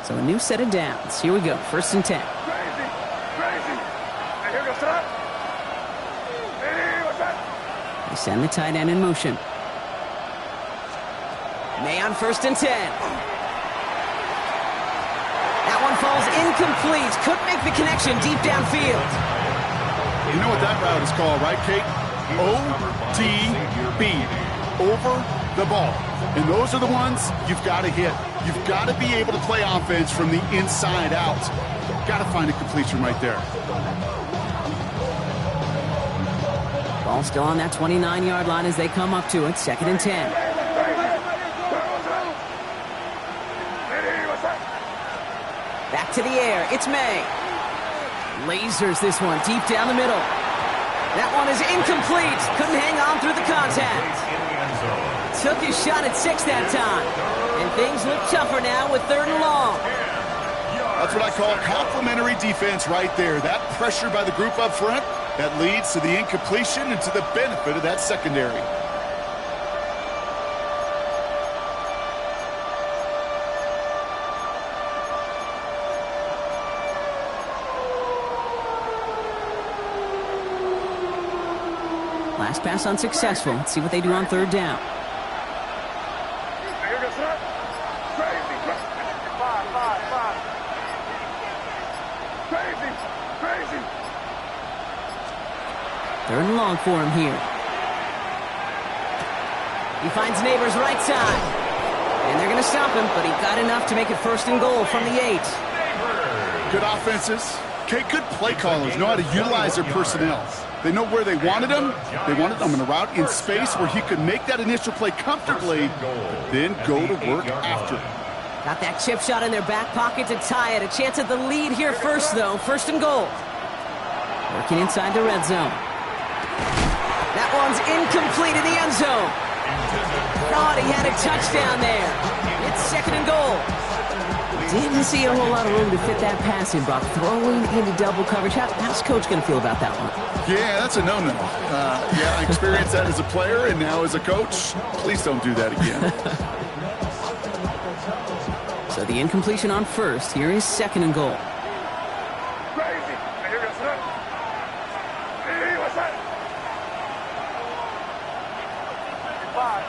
So a new set of downs. Here we go. 1st and 10. Crazy. And here goes up. Hey, what's that? They send the tight end in motion. May on 1st and 10. That one falls incomplete. Couldn't make the connection deep downfield. You know what that route is called, right, Kate? ODB. Over the ball. And those are the ones you've got to hit. You've got to be able to play offense from the inside out. Got to find a completion right there. Ball still on that 29-yard line as they come up to it. 2nd and 10. Back to the air. It's May. Lasers this one deep down the middle. That one is incomplete. Couldn't hang on through the contact. Took his shot at 6 that time. And things look tougher now with 3rd and long. That's what I call complimentary defense right there. That pressure by the group up front, that leads to the incompletion and to the benefit of that secondary. Last pass unsuccessful. Let's see what they do on 3rd down. Crazy. 3rd and long for him here. He finds Neighbors right side. And they're going to stop him, but he got enough to make it 1st and goal from the 8. Good offenses. Okay, good play callers know how to utilize their personnel. They know where they wanted him. They wanted him in a route in space where he could make that initial play comfortably, then go to work after. Got that chip shot in their back pocket to tie it. A chance at the lead here first, though. 1st and goal. Working inside the red zone. That one's incomplete in the end zone. Thought he had a touchdown there. It's 2nd and goal. Didn't see a whole lot of room to fit that pass in, Brock. Throwing into double coverage. How's Coach going to feel about that one? Yeah, that's a no-no. Yeah, I experienced that as a player and now as a coach. Please don't do that again. So the incompletion on 1st. Here is 2nd and goal. Crazy. And here goes up. Hey, what's that? 5.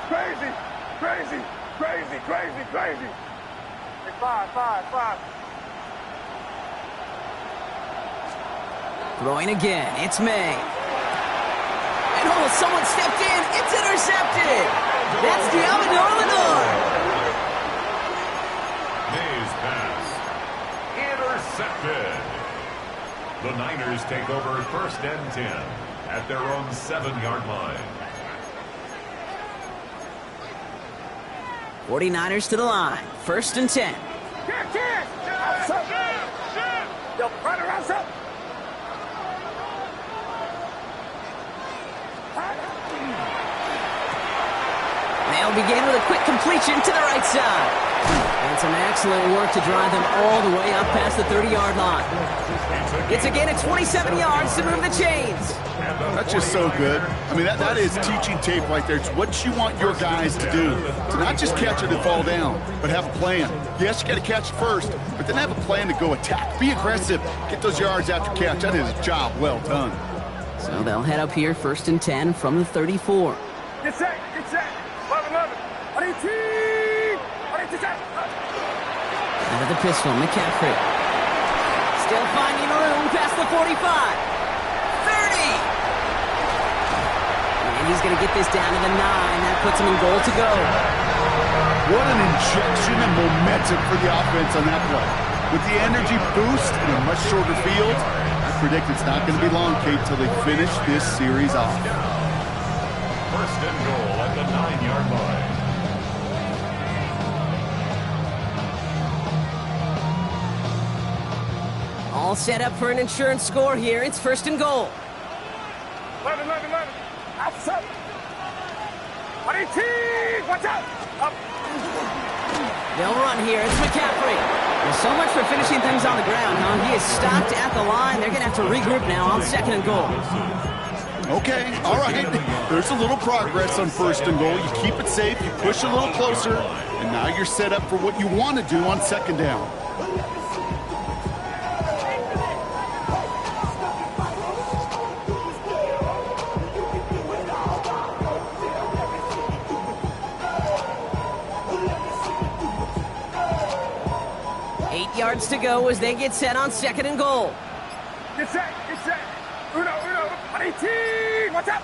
Crazy. 5. Throwing again. It's May. And someone stepped in. It's intercepted. That's Diamador Lenore. May's pass. Intercepted. The Niners take over 1st and 10 at their own 7-yard line. 49ers to the line. 1st and 10. They'll begin with a quick completion to the right side. And some excellent work to drive them all the way up past the 30-yard line. It's again at 27 yards to move the chains. That's just so good. I mean, that is teaching tape right there. It's what you want your guys to do. To not just catch it and fall down, but have a plan. Yes, you got to catch it first, but then have a plan to go attack. Be aggressive. Get those yards after catch. That is a job well done. So they'll head up here 1st and 10 from the 34. Get set. 11. Out of the pistol, McCaffrey. Still finding room past the 45. 30. And he's going to get this down to the 9. That puts him in goal to go. What an injection and momentum for the offense on that play. With the energy boost in a much shorter field, I predict it's not going to be long, Kate, till they finish this series off. 1st and goal at the 9-yard line. All set up for an insurance score here. It's 1st and goal. 11. Outside. 18. Watch out. Up. They'll run here. It's McCaffrey. Well, so much for finishing things on the ground, huh? He is stopped at the line. They're going to have to regroup now on 2nd and goal. Okay, all right. There's a little progress on 1st and goal. You keep it safe, you push a little closer, and now you're set up for what you want to do on 2nd down. Yards to go as they get set on 2nd and goal. Get set. Uno. 18. Watch out.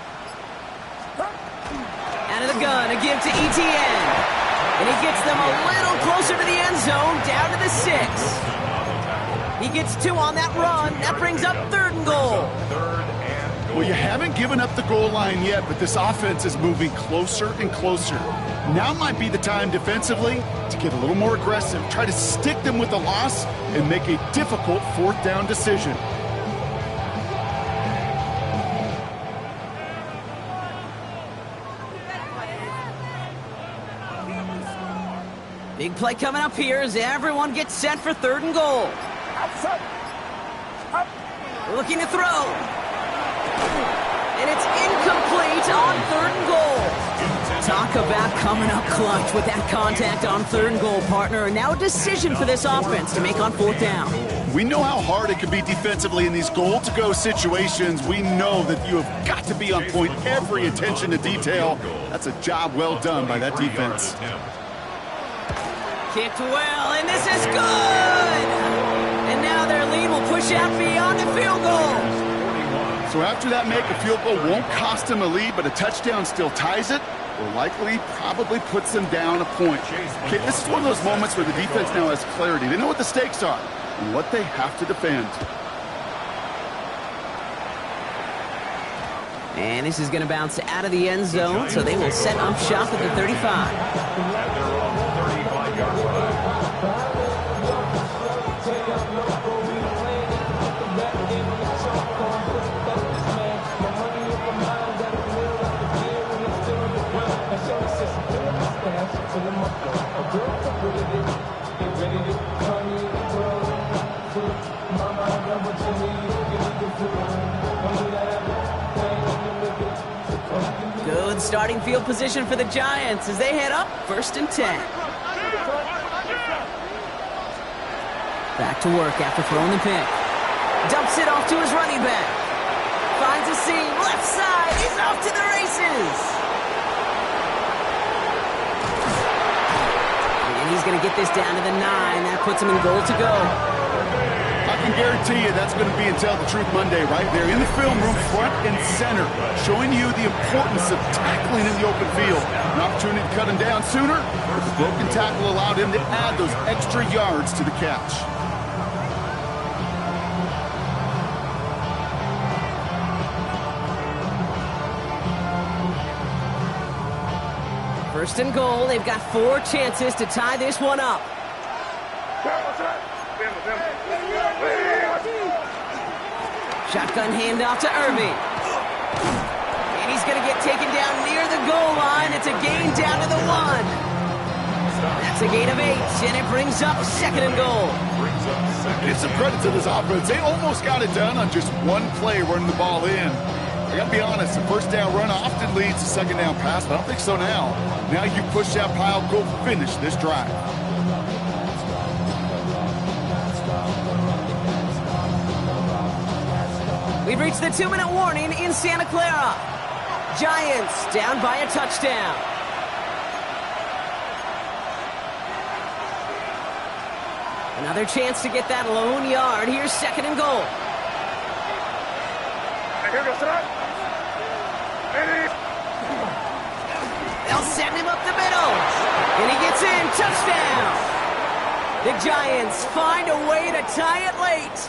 Out of the gun, a give to ETN. And he gets them a little closer to the end zone, down to the 6. He gets 2 on that run. That brings up 3rd and goal. Well, you haven't given up the goal line yet, but this offense is moving closer and closer. Now might be the time defensively to get a little more aggressive, try to stick them with the loss, and make a difficult 4th down decision. Big play coming up here as everyone gets set for 3rd and goal. Outside. Up. Looking to throw. And it's incomplete on 3rd and goal. Talk about coming up clutch with that contact on 3rd and goal, partner. And now a decision for this offense to make on 4th down. We know how hard it can be defensively in these goal-to-go situations. We know that you have got to be on point, every attention to detail. That's a job well done by that defense. Kicked well, and this is good! And now their lead will push out beyond the field goal. So after that make, a field goal won't cost them a lead, but a touchdown still ties it, or likely probably puts them down a point. Okay, this is one of those moments where the defense now has clarity. They know what the stakes are and what they have to defend. And this is going to bounce out of the end zone, so they will set up shop at the 35. At their own 35-yard line. Good starting field position for the Giants as they head up 1st and 10. Back to work after throwing the pick. Dumps it off to his running back. Finds a seam, left side, he's off to the races. And he's going to get this down to the 9. That puts him in goal to go. I can guarantee you that's going to be in Tell the Truth Monday right there in the film room, front and center, showing you the importance of tackling in the open field. An opportunity to cut him down sooner, but the broken tackle allowed him to add those extra yards to the catch. First and goal, they've got 4 chances to tie this one up. Shotgun handoff to Irving. And he's going to get taken down near the goal line. It's a gain down to the 1. That That's a gain of 8, and it brings up 2nd and goal. Give some credit to this offense. They almost got it done on just one play running the ball in. I gotta be honest, the first down run often leads to second down pass, but I don't think so now. Now you push that pile, go finish this drive. We've reached the 2-minute warning in Santa Clara. Giants down by a touchdown. Another chance to get that lone yard. Here's 2nd and goal. Here goes the run. They'll send him up the middle. And he gets in. Touchdown. The Giants find a way to tie it late.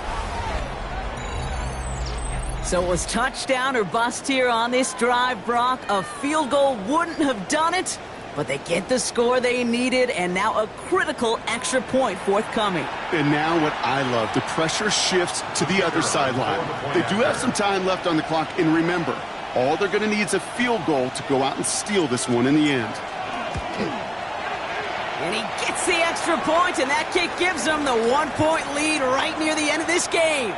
So it was touchdown or bust here on this drive, Brock. A field goal wouldn't have done it, but they get the score they needed, and now a critical extra point forthcoming. And now what I love, the pressure shifts to the other sideline. They do have some time left on the clock, and remember, all they're going to need is a field goal to go out and steal this one in the end. And he gets the extra point, and that kick gives them the 1-point lead right near the end of this game.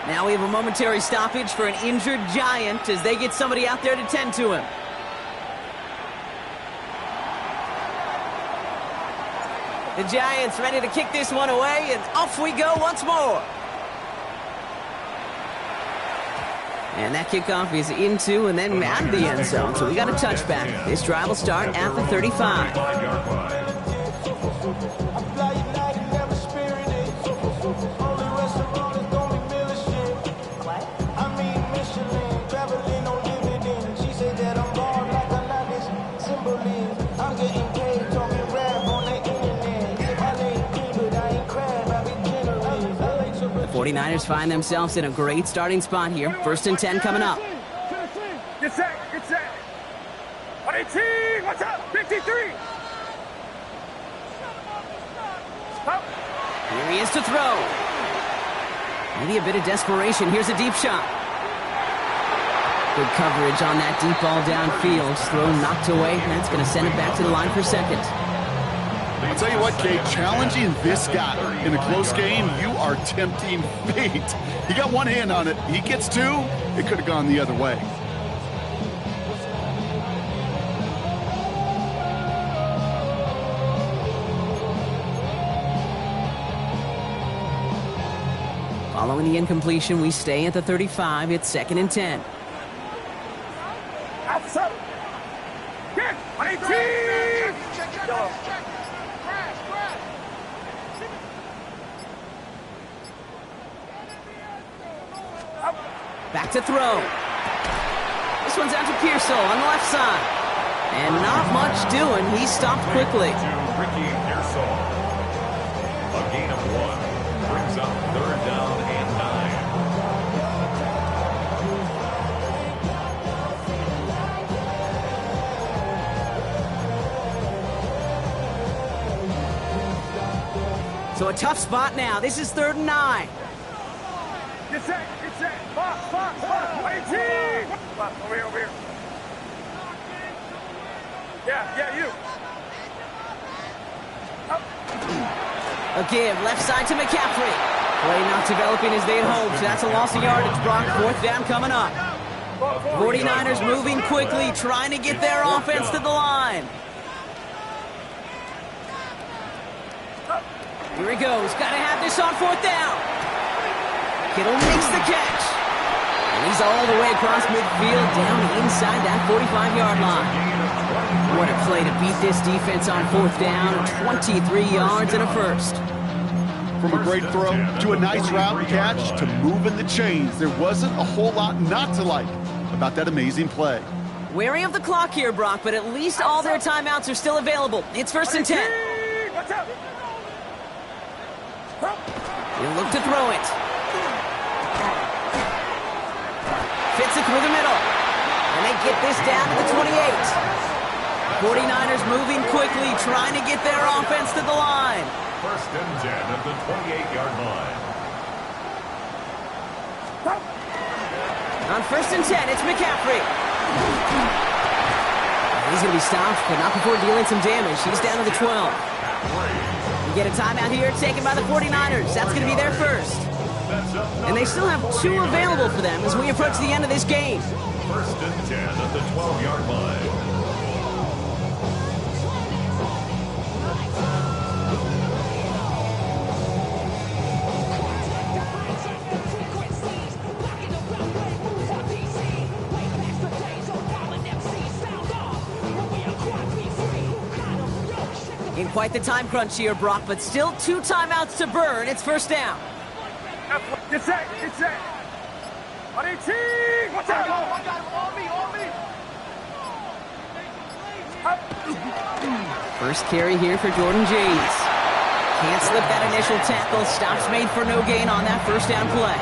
Now we have a momentary stoppage for an injured Giant as they get somebody out there to tend to him. The Giants ready to kick this one away, and off we go once more. And that kickoff is into and then out of the end zone, so we got a touchback. This drive will start at the 35. The 49ers find themselves in a great starting spot here. 1st and 10 coming up. Get set, get set. 118, what's up? 53. Stop. Here he is to throw. Maybe a bit of desperation. Here's a deep shot. Good coverage on that deep ball downfield. Throw knocked away. That's going to send it back to the line for 2nd. I'll tell you what, Kate, challenging this guy in a close game, you are tempting fate. He got one hand on it. He gets 2. It could have gone the other way. Following the incompletion, we stay at the 35. It's 2nd and 10. Outside. Get 118. Go. Back to throw. This one's out to Pearsall on the left side. And not much doing. He stopped quickly. To Ricky Pearsall. A gain of 1 brings up 3rd down and 9. So a tough spot now. This is 3rd and 9. Get set, get set. Box, 118. Box, over here, over here. Yeah, you. Up. A give, left side to McCaffrey. Play not developing as they'd hoped. That's a loss of yardage, Brock. 4th down coming up. 49ers moving quickly, trying to get their offense to the line. Here he goes. Got to have this on 4th down. Kittle makes the catch. And he's all the way across midfield, down inside that 45-yard line. What a play to beat this defense on 4th down. 23 yards and a 1st. From a great throw to a nice route and catch to moving the chains, there wasn't a whole lot not to like about that amazing play. Wary of the clock here, Brock, but at least all their timeouts are still available. It's 1st and 10. What's up? He'll look to throw it. Fits it through the middle. And they get this down to the 28. 49ers moving quickly, trying to get their offense to the line. 1st and 10 at the 28-yard line. On 1st and 10, it's McCaffrey. He's going to be stopped, but not before dealing some damage. He's down to the 12. We get a timeout here taken by the 49ers. That's going to be their first. And they still have 2 available for them as we approach the end of this game. First and 10 at the 12-yard line. In quite the time crunch here, Brock, but still 2 timeouts to burn. It's first down. Get set, get set. On 18, watch out. On me. First carry here for Jordan James. Can't slip that initial tackle. Stops made for no gain on that first down play.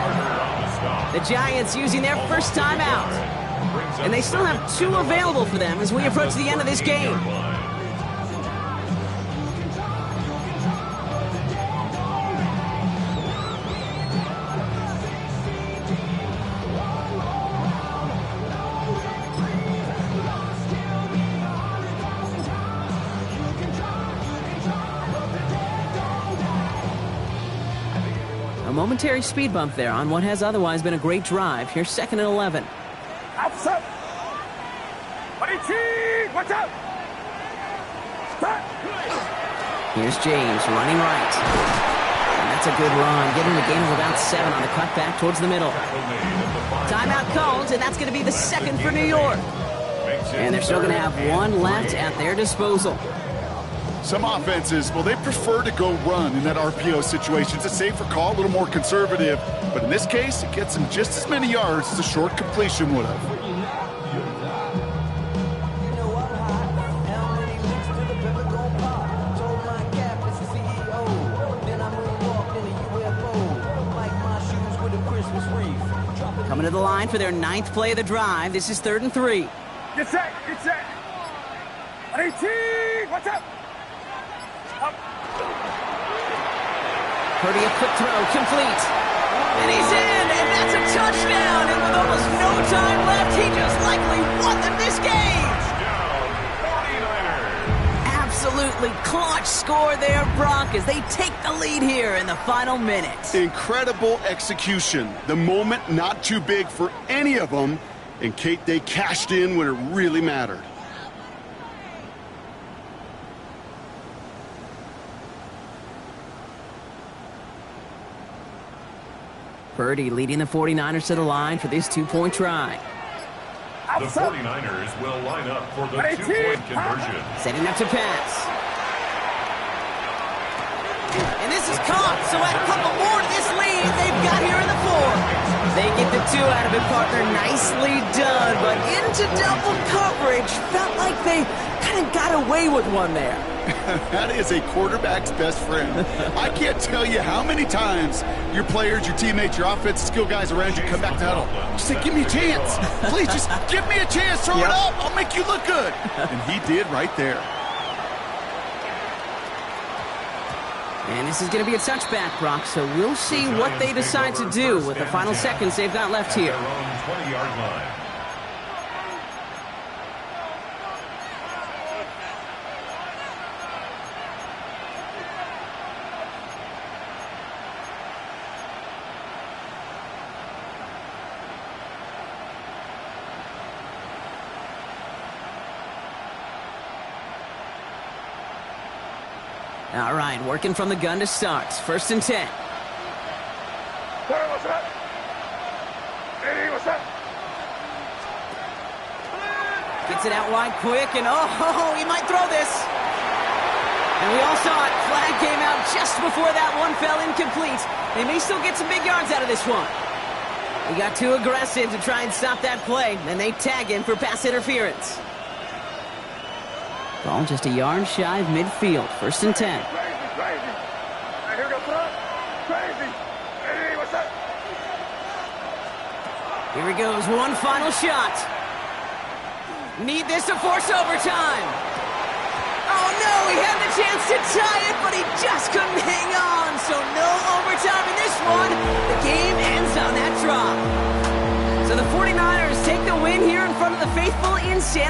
The Giants using their first timeout. And they still have 2 available for them as we approach the end of this game. A momentary speed bump there on what has otherwise been a great drive. Here's 2nd and 11. Outside. On 18, watch out. Stop. Here's James running right. And that's a good run, getting a gain of about 7 on the cut back towards the middle. Timeout called, and that's going to be the 2nd for New York. And they're still going to have 1 left at their disposal. Some offenses, well, they prefer to go run in that RPO situation. It's a safer call, a little more conservative. But in this case, it gets them just as many yards as a short completion would have. Coming to the line for their 9th play of the drive. This is 3rd and 3. Get set, get set. On 18, watch out. Purdy, a quick throw, complete. And he's in, and that's a touchdown. And with almost no time left, he just likely won them this game. Absolutely clutch score there, Brock, as they take the lead here in the final minute. Incredible execution. The moment not too big for any of them. And Kate, they cashed in when it really mattered. Purdy leading the 49ers to the line for this 2-point try. The 49ers will line up for the 2-point conversion. Setting up to pass. And this is caught, so add a couple more to this lead they've got here in the 4. They get the 2 out of it, partner. Nicely done, but into double coverage. Felt like they kind of got away with one there. That is a quarterback's best friend. I can't tell you how many times your players, your teammates, your offensive skill guys around you come back to huddle. Just say, give me a chance. Please, just give me a chance. Throw it up. I'll make you look good. And he did right there. And this is going to be a touchback, Brock, so we'll see what they decide to do with the final seconds they've got left here. 20-yard line. All right, working from the gun to start. 1st and 10. What's up? Hey, what's up? Gets it out wide quick, and oh, he might throw this. And we all saw it. Flag came out just before that one fell incomplete. They may still get some big yards out of this one. He got too aggressive to try and stop that play, and they tag him for pass interference. Ball just a yard shy of midfield. 1st and 10. Crazy. Hey, here we go, front. Crazy. Hey, what's up? Here he goes. One final shot. Need this to force overtime. Oh, no. He had the chance to tie it, but he just couldn't hang on. So no overtime in this one. The game ends on that drop. So the 49ers take the win here in front of the faithful in Santa